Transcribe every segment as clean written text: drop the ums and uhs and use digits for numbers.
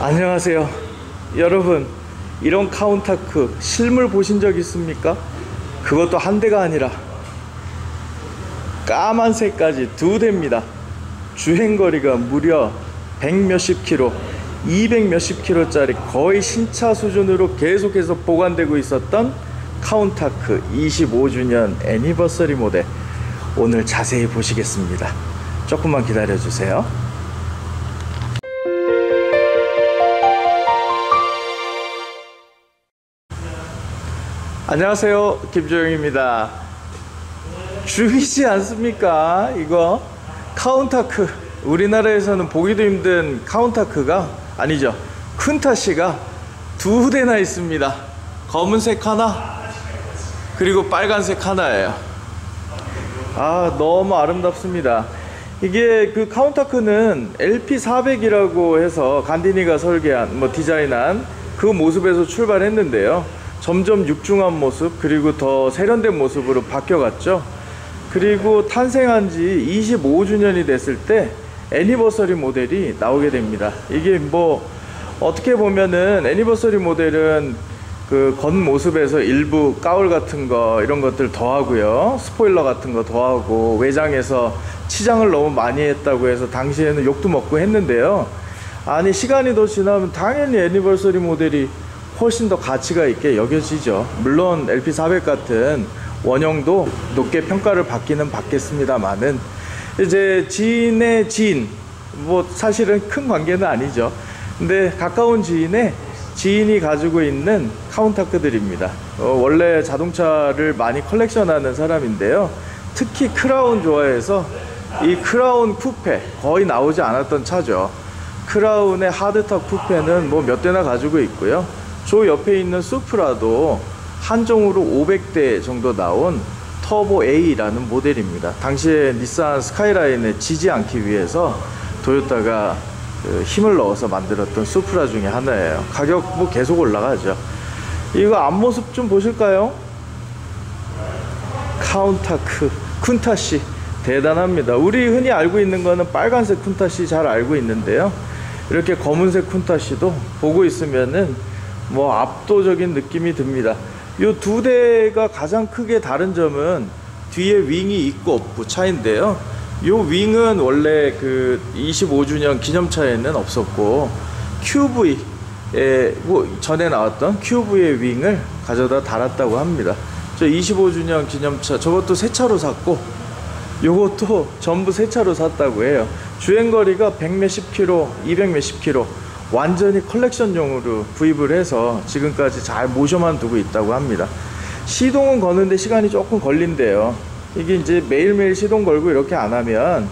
안녕하세요 여러분. 이런 카운타크 실물 보신 적 있습니까? 그것도 한 대가 아니라 까만색까지 두 대입니다. 주행거리가 무려 100 몇십 킬로, 200 몇십 킬로짜리 거의 신차 수준으로 계속해서 보관되고 있었던 카운타크 25주년 애니버서리 모델, 오늘 자세히 보시겠습니다. 조금만 기다려주세요. 안녕하세요, 김조영입니다. 죽이지 않습니까? 이거 카운타크, 우리나라에서는 보기도 힘든 카운타크가 아니죠, 쿤타시가 두 대나 있습니다. 검은색 하나, 그리고 빨간색 하나예요. 너무 아름답습니다. 이게 그 카운타크는 LP400이라고 해서 간디니가 설계한, 디자인한 그 모습에서 출발했는데요. 점점 육중한 모습, 그리고 더 세련된 모습으로 바뀌어갔죠. 그리고 탄생한 지 25주년이 됐을 때 애니버서리 모델이 나오게 됩니다. 이게 어떻게 보면은 애니버서리 모델은 그 겉모습에서 일부 까울 같은 거, 이런 것들 더하고요, 스포일러 같은 거 더하고, 외장에서 치장을 너무 많이 했다고 해서 당시에는 욕도 먹고 했는데요. 아니, 시간이 더 지나면 당연히 애니버서리 모델이 훨씬 더 가치가 있게 여겨지죠. 물론 LP400 같은 원형도 높게 평가를 받기는 받겠습니다만은, 이제 지인의 지인, 사실은 큰 관계는 아니죠. 근데 가까운 지인의 지인이 가지고 있는 카운타크들입니다. 원래 자동차를 많이 컬렉션하는 사람인데요. 특히 크라운 좋아해서 이 크라운 쿠페, 거의 나오지 않았던 차죠. 크라운의 하드탑 쿠페는 몇 대나 가지고 있고요. 저 옆에 있는 수프라도 한정으로 500대 정도 나온 터보 A라는 모델입니다. 당시에 닛산 스카이라인에 지지 않기 위해서 토요타가 힘을 넣어서 만들었던 수프라 중에 하나예요. 가격 계속 올라가죠. 이거 앞모습 좀 보실까요? 카운타크 쿤타시 대단합니다. 우리 흔히 알고 있는 거는 빨간색 쿤타시 잘 알고 있는데요. 이렇게 검은색 쿤타시도 보고 있으면은 압도적인 느낌이 듭니다. 이 두 대가 가장 크게 다른 점은 뒤에 윙이 있고 없고 차인데요. 이 윙은 원래 그 25주년 기념차에는 없었고, QV에 전에 나왔던 QV의 윙을 가져다 달았다고 합니다. 저 25주년 기념차, 저것도 새 차로 샀고 요것도 전부 새 차로 샀다고 해요. 주행거리가 100 몇십 킬로, 200 몇십 킬로, 완전히 컬렉션용으로 구입을 해서 지금까지 잘 모셔만 두고 있다고 합니다. 시동은 거는데 시간이 조금 걸린대요. 이게 이제 매일매일 시동 걸고 이렇게 안 하면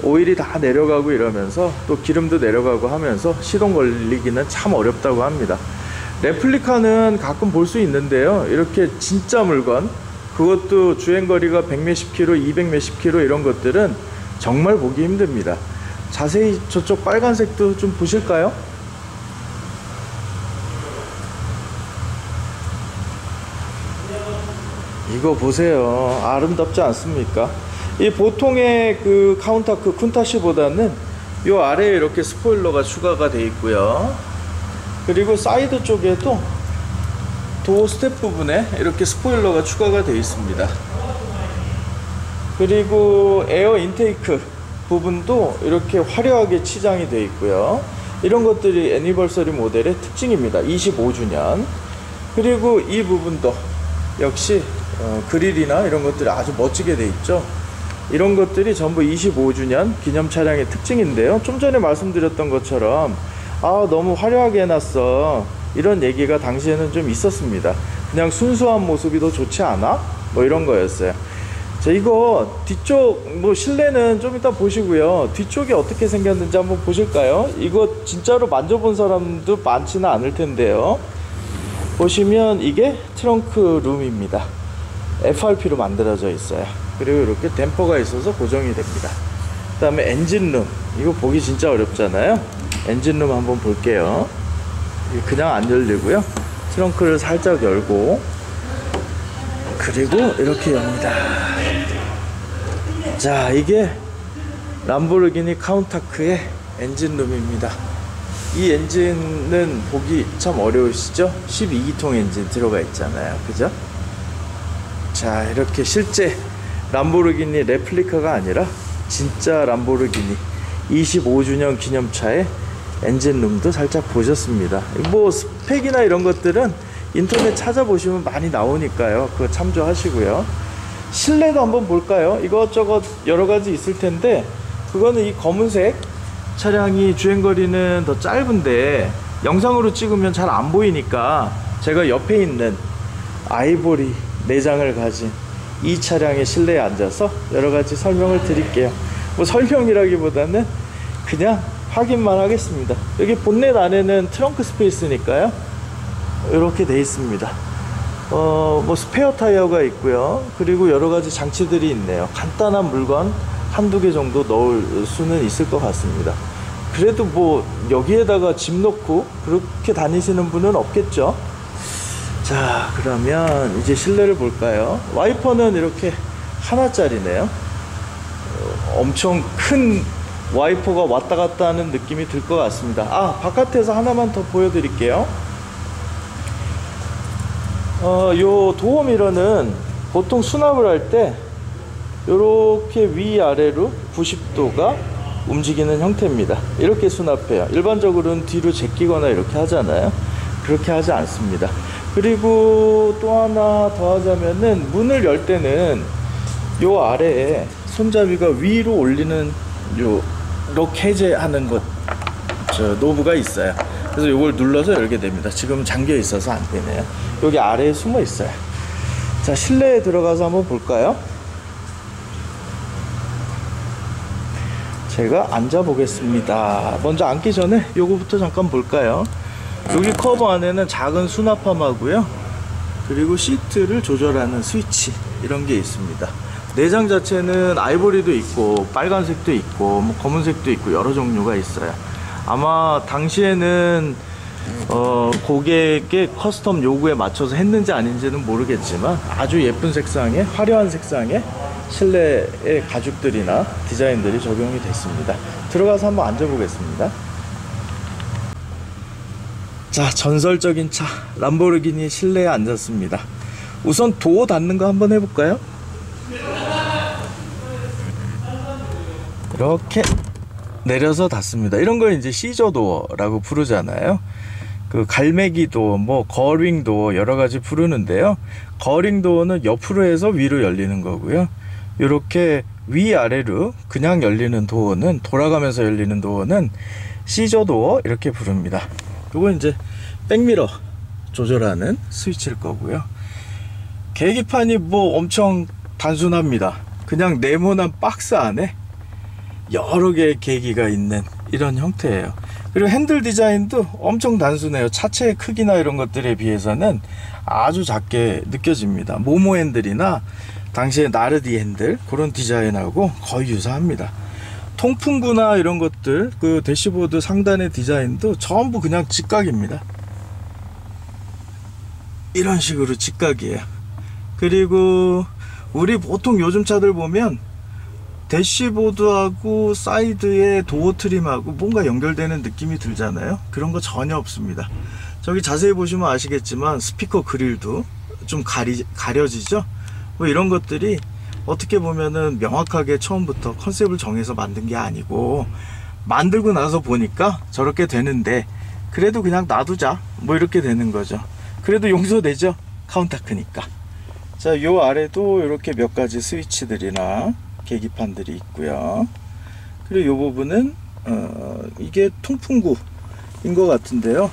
오일이 다 내려가고 이러면서 또 기름도 내려가고 하면서 시동 걸리기는 참 어렵다고 합니다. 레플리카는 가끔 볼 수 있는데요. 이렇게 진짜 물건, 그것도 주행거리가 100 몇십 킬로, 200 몇십 킬로, 이런 것들은 정말 보기 힘듭니다. 자세히 저쪽 빨간색도 좀 보실까요? 이거 보세요. 아름답지 않습니까? 이 보통의 그 카운타크 쿤타시보다는 요 아래에 이렇게 스포일러가 추가가 되어 있고요. 그리고 사이드 쪽에도 도어 스텝 부분에 이렇게 스포일러가 추가가 되어 있습니다. 그리고 에어 인테이크 부분도 이렇게 화려하게 치장이 되어 있고요. 이런 것들이 애니버서리 모델의 특징입니다. 25주년. 그리고 이 부분도 역시 그릴이나 이런 것들이 아주 멋지게 되어 있죠. 이런 것들이 전부 25주년 기념 차량의 특징인데요. 좀 전에 말씀드렸던 것처럼 너무 화려하게 해놨어, 이런 얘기가 당시에는 좀 있었습니다. 그냥 순수한 모습이 더 좋지 않아? 이런 거였어요. 자, 이거 뒤쪽 실내는 좀 이따 보시고요. 뒤쪽이 어떻게 생겼는지 한번 보실까요? 이거 진짜로 만져본 사람도 많지는 않을 텐데요. 보시면 이게 트렁크 룸입니다. FRP로 만들어져 있어요. 그리고 이렇게 댐퍼가 있어서 고정이 됩니다. 그 다음에 엔진룸, 이거 보기 진짜 어렵잖아요. 엔진룸 한번 볼게요. 그냥 안 열리고요. 트렁크를 살짝 열고, 그리고 이렇게 엽니다. 자, 이게 람보르기니 카운타크의 엔진룸입니다. 이 엔진은 보기 참 어려우시죠? 12기통 엔진 들어가 있잖아요, 그죠? 자, 이렇게 실제 람보르기니 레플리카가 아니라 진짜 람보르기니 25주년 기념차의 엔진룸도 살짝 보셨습니다. 뭐 스펙이나 이런 것들은 인터넷 찾아보시면 많이 나오니까요, 그거 참조하시고요. 실내도 한번 볼까요? 이것저것 여러가지 있을 텐데, 그거는 이 검은색 차량이 주행거리는 더 짧은데 영상으로 찍으면 잘 안 보이니까 제가 옆에 있는 아이보리 내장을 가진 이 차량의 실내에 앉아서 여러가지 설명을 드릴게요. 뭐 설명이라기보다는 그냥 확인만 하겠습니다. 여기 본넷 안에는 트렁크 스페이스니까요, 이렇게 돼 있습니다. 뭐 스페어 타이어가 있고요. 그리고 여러가지 장치들이 있네요. 간단한 물건 한두 개 정도 넣을 수는 있을 것 같습니다. 그래도 뭐 여기에다가 짐 넣고 그렇게 다니시는 분은 없겠죠. 자, 그러면 이제 실내를 볼까요? 와이퍼는 이렇게 하나짜리네요. 엄청 큰 와이퍼가 왔다 갔다 하는 느낌이 들 것 같습니다. 아, 바깥에서 하나만 더 보여드릴게요. 요 도어 미러는 보통 수납을 할 때 이렇게 위아래로 90도가 움직이는 형태입니다. 이렇게 수납해요. 일반적으로는 뒤로 제끼거나 이렇게 하잖아요. 그렇게 하지 않습니다. 그리고 또 하나 더 하자면은, 문을 열 때는 요 아래에 손잡이가 위로 올리는 요 록 해제하는 것, 저 노브가 있어요. 그래서 요걸 눌러서 열게 됩니다. 지금 잠겨 있어서 안 되네요. 여기 아래에 숨어 있어요. 자, 실내에 들어가서 한번 볼까요? 제가 앉아 보겠습니다. 먼저 앉기 전에 요거부터 잠깐 볼까요? 여기 커버 안에는 작은 수납함하고요, 그리고 시트를 조절하는 스위치, 이런 게 있습니다. 내장 자체는 아이보리도 있고 빨간색도 있고 뭐 검은색도 있고 여러 종류가 있어요. 아마 당시에는 고객의 커스텀 요구에 맞춰서 했는지 아닌지는 모르겠지만 아주 예쁜 색상의, 화려한 색상의 실내의 가죽들이나 디자인들이 적용이 됐습니다. 들어가서 한번 앉아보겠습니다. 자, 전설적인 차 람보르기니 실내에 앉았습니다. 우선 도어 닫는 거 한번 해볼까요? 이렇게 내려서 닫습니다. 이런 걸 이제 시저 도어라고 부르잖아요. 그 갈매기 도어, 뭐 거링 도어 여러 가지 부르는데요. 거링 도어는 옆으로 해서 위로 열리는 거고요. 이렇게 위아래로 그냥 열리는 도어는, 돌아가면서 열리는 도어는 시저 도어 이렇게 부릅니다. 이건 이제 백미러 조절하는 스위치일 거고요. 계기판이 뭐 엄청 단순합니다. 그냥 네모난 박스 안에 여러 개의 계기가 있는 이런 형태예요. 그리고 핸들 디자인도 엄청 단순해요. 차체의 크기나 이런 것들에 비해서는 아주 작게 느껴집니다. 모모 핸들이나 당시에 나르디 핸들, 그런 디자인하고 거의 유사합니다. 통풍구나 이런 것들, 그 대시보드 상단의 디자인도 전부 그냥 직각입니다. 이런 식으로 직각이에요. 그리고 우리 보통 요즘 차들 보면 대시보드하고 사이드에 도어 트림하고 뭔가 연결되는 느낌이 들잖아요. 그런 거 전혀 없습니다. 저기 자세히 보시면 아시겠지만 스피커 그릴도 좀 가려지죠. 뭐 이런 것들이 어떻게 보면은 명확하게 처음부터 컨셉을 정해서 만든 게 아니고, 만들고 나서 보니까 저렇게 되는데 그래도 그냥 놔두자, 뭐 이렇게 되는 거죠. 그래도 용서되죠, 카운타크니까. 자, 요 아래도 이렇게 몇 가지 스위치들이나 계기판들이 있고요. 그리고 요 부분은 이게 통풍구인 것 같은데요.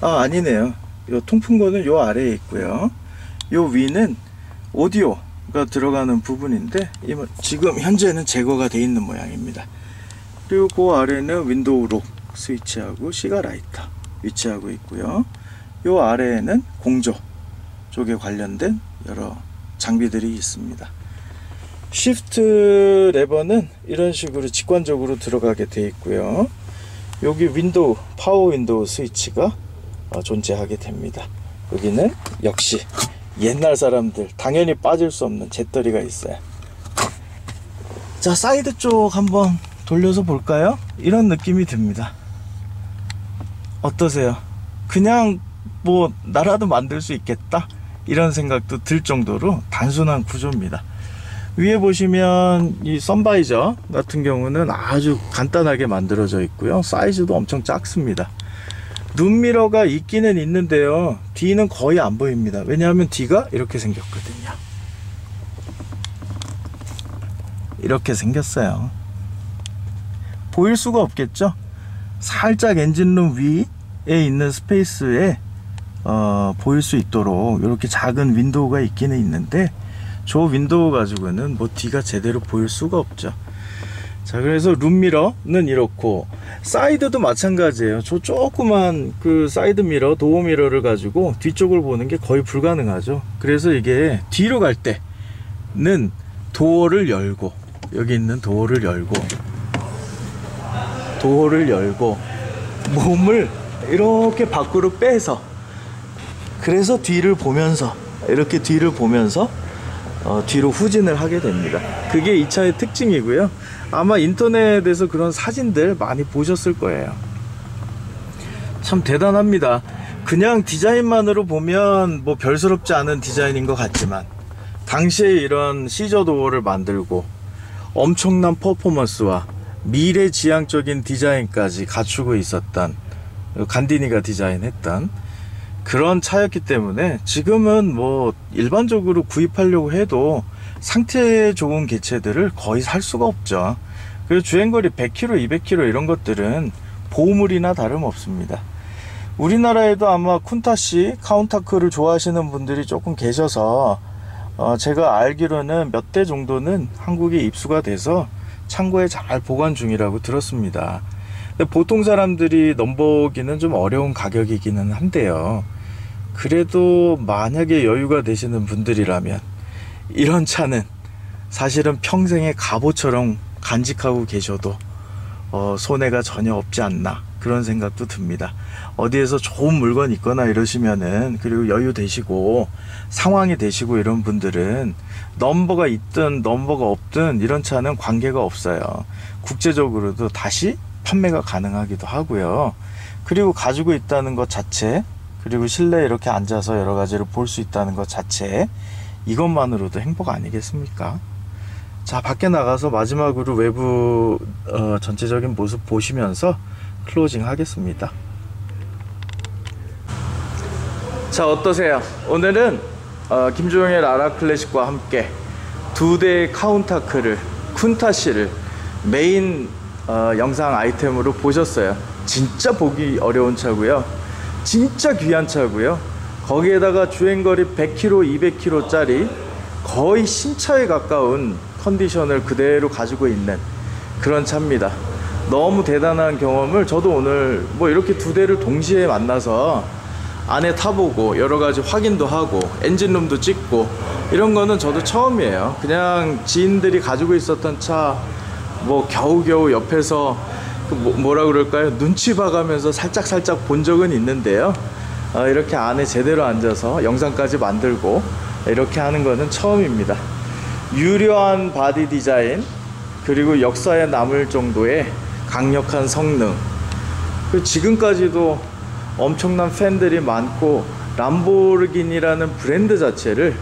아, 아니네요. 요 통풍구는 요 아래에 있고요. 요 위는 오디오가 들어가는 부분인데 지금 현재는 제거가 되어 있는 모양입니다. 그리고 그 아래는 윈도우 록 스위치하고 시가라이터 위치하고 있고요. 요 아래에는 공조 쪽에 관련된 여러 장비들이 있습니다. 쉬프트 레버는 이런 식으로 직관적으로 들어가게 되어 있고요. 여기 윈도우, 파워 윈도우 스위치가 존재하게 됩니다. 여기는 역시 옛날 사람들 당연히 빠질 수 없는 잿더리가 있어요. 자, 사이드 쪽 한번 돌려서 볼까요? 이런 느낌이 듭니다. 어떠세요? 그냥 뭐 나라도 만들 수 있겠다 이런 생각도 들 정도로 단순한 구조입니다. 위에 보시면 이 선바이저 같은 경우는 아주 간단하게 만들어져 있고요. 사이즈도 엄청 작습니다. 눈미러가 있기는 있는데요, 뒤는 거의 안 보입니다. 왜냐하면 뒤가 이렇게 생겼거든요. 이렇게 생겼어요. 보일 수가 없겠죠? 살짝 엔진룸 위에 있는 스페이스에 보일 수 있도록 이렇게 작은 윈도우가 있기는 있는데, 저 윈도우 가지고는 뭐 뒤가 제대로 보일 수가 없죠. 자, 그래서 룸미러는 이렇고, 사이드도 마찬가지예요. 저 조그만 그 사이드 미러, 도어 미러를 가지고 뒤쪽을 보는 게 거의 불가능하죠. 그래서 이게 뒤로 갈 때는 도어를 열고, 여기 있는 도어를 열고 몸을 이렇게 밖으로 빼서, 그래서 뒤를 보면서, 이렇게 뒤를 보면서 뒤로 후진을 하게 됩니다. 그게 이 차의 특징이고요. 아마 인터넷에서 그런 사진들 많이 보셨을 거예요. 참 대단합니다. 그냥 디자인만으로 보면 뭐 별스럽지 않은 디자인인 것 같지만, 당시에 이런 시저 도어를 만들고 엄청난 퍼포먼스와 미래지향적인 디자인까지 갖추고 있었던, 간디니가 디자인했던 그런 차였기 때문에 지금은 뭐 일반적으로 구입하려고 해도 상태 좋은 개체들을 거의 살 수가 없죠. 그리고 주행거리 100km, 200km 이런 것들은 보물이나 다름없습니다. 우리나라에도 아마 쿤타시, 카운타크를 좋아하시는 분들이 조금 계셔서 제가 알기로는 몇 대 정도는 한국에 입수가 돼서 창고에 잘 보관 중이라고 들었습니다. 근데 보통 사람들이 넘보기는 좀 어려운 가격이기는 한데요, 그래도 만약에 여유가 되시는 분들이라면 이런 차는 사실은 평생의 갑오처럼 간직하고 계셔도 손해가 전혀 없지 않나, 그런 생각도 듭니다. 어디에서 좋은 물건 있거나 이러시면은, 그리고 여유 되시고 상황이 되시고 이런 분들은 넘버가 있든 넘버가 없든 이런 차는 관계가 없어요. 국제적으로도 다시 판매가 가능하기도 하고요. 그리고 가지고 있다는 것 자체, 그리고 실내에 이렇게 앉아서 여러 가지를 볼 수 있다는 것 자체, 이것만으로도 행복 아니겠습니까? 자, 밖에 나가서 마지막으로 외부 전체적인 모습 보시면서 클로징 하겠습니다. 자, 어떠세요? 오늘은 김주영의 라라 클래식과 함께 두 대의 카운타크를, 쿤타시를 메인 영상 아이템으로 보셨어요. 진짜 보기 어려운 차고요, 진짜 귀한 차고요, 거기에다가 주행거리 100km, 200km 짜리 거의 신차에 가까운 컨디션을 그대로 가지고 있는 그런 차입니다. 너무 대단한 경험을, 저도 오늘 뭐 이렇게 두 대를 동시에 만나서 안에 타보고 여러가지 확인도 하고 엔진룸도 찍고 이런 거는 저도 처음이에요. 그냥 지인들이 가지고 있었던 차 뭐 겨우겨우 옆에서 뭐라 그럴까요, 눈치 봐가면서 살짝 본 적은 있는데요, 이렇게 안에 제대로 앉아서 영상까지 만들고 이렇게 하는 거는 처음입니다. 유려한 바디 디자인, 그리고 역사에 남을 정도의 강력한 성능, 지금까지도 엄청난 팬들이 많고, 람보르기니라는 브랜드 자체를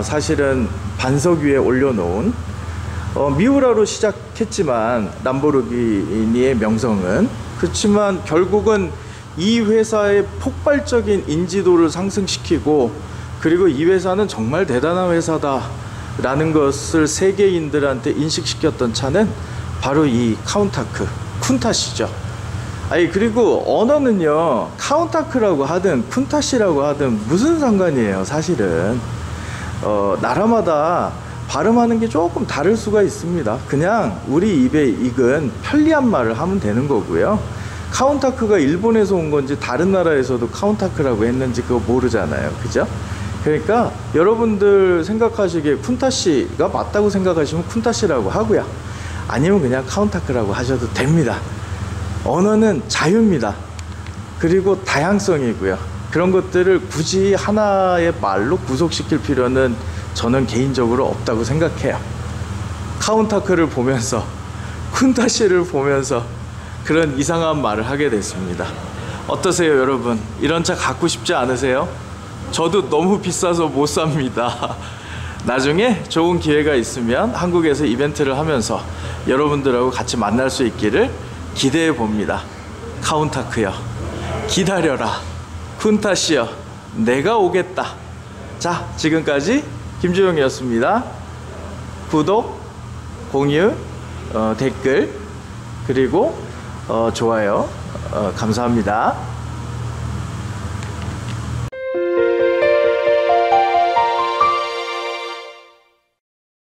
사실은 반석 위에 올려놓은, 미우라로 시작했지만 람보르기니의 명성은, 그렇지만 결국은 이 회사의 폭발적인 인지도를 상승시키고, 그리고 이 회사는 정말 대단한 회사다 라는 것을 세계인들한테 인식시켰던 차는 바로 이 카운타크, 쿤타시죠. 아니, 그리고 언어는요, 카운타크라고 하든 쿤타시라고 하든 무슨 상관이에요. 사실은 나라마다 발음하는 게 조금 다를 수가 있습니다. 그냥 우리 입에 익은 편리한 말을 하면 되는 거고요. 카운타크가 일본에서 온 건지 다른 나라에서도 카운타크라고 했는지 그거 모르잖아요. 그죠? 그러니까 여러분들 생각하시기에 쿤타시가 맞다고 생각하시면 쿤타시라고 하고요, 아니면 그냥 카운타크라고 하셔도 됩니다. 언어는 자유입니다. 그리고 다양성이고요. 그런 것들을 굳이 하나의 말로 구속시킬 필요는 저는 개인적으로 없다고 생각해요. 카운타크를 보면서, 쿤타시를 보면서 그런 이상한 말을 하게 됐습니다. 어떠세요 여러분? 이런 차 갖고 싶지 않으세요? 저도 너무 비싸서 못 삽니다. 나중에 좋은 기회가 있으면 한국에서 이벤트를 하면서 여러분들하고 같이 만날 수 있기를 기대해 봅니다. 카운타크요, 기다려라. 쿤타시여, 내가 오겠다. 자, 지금까지 김주영이었습니다. 구독, 공유, 댓글, 그리고 좋아요 감사합니다.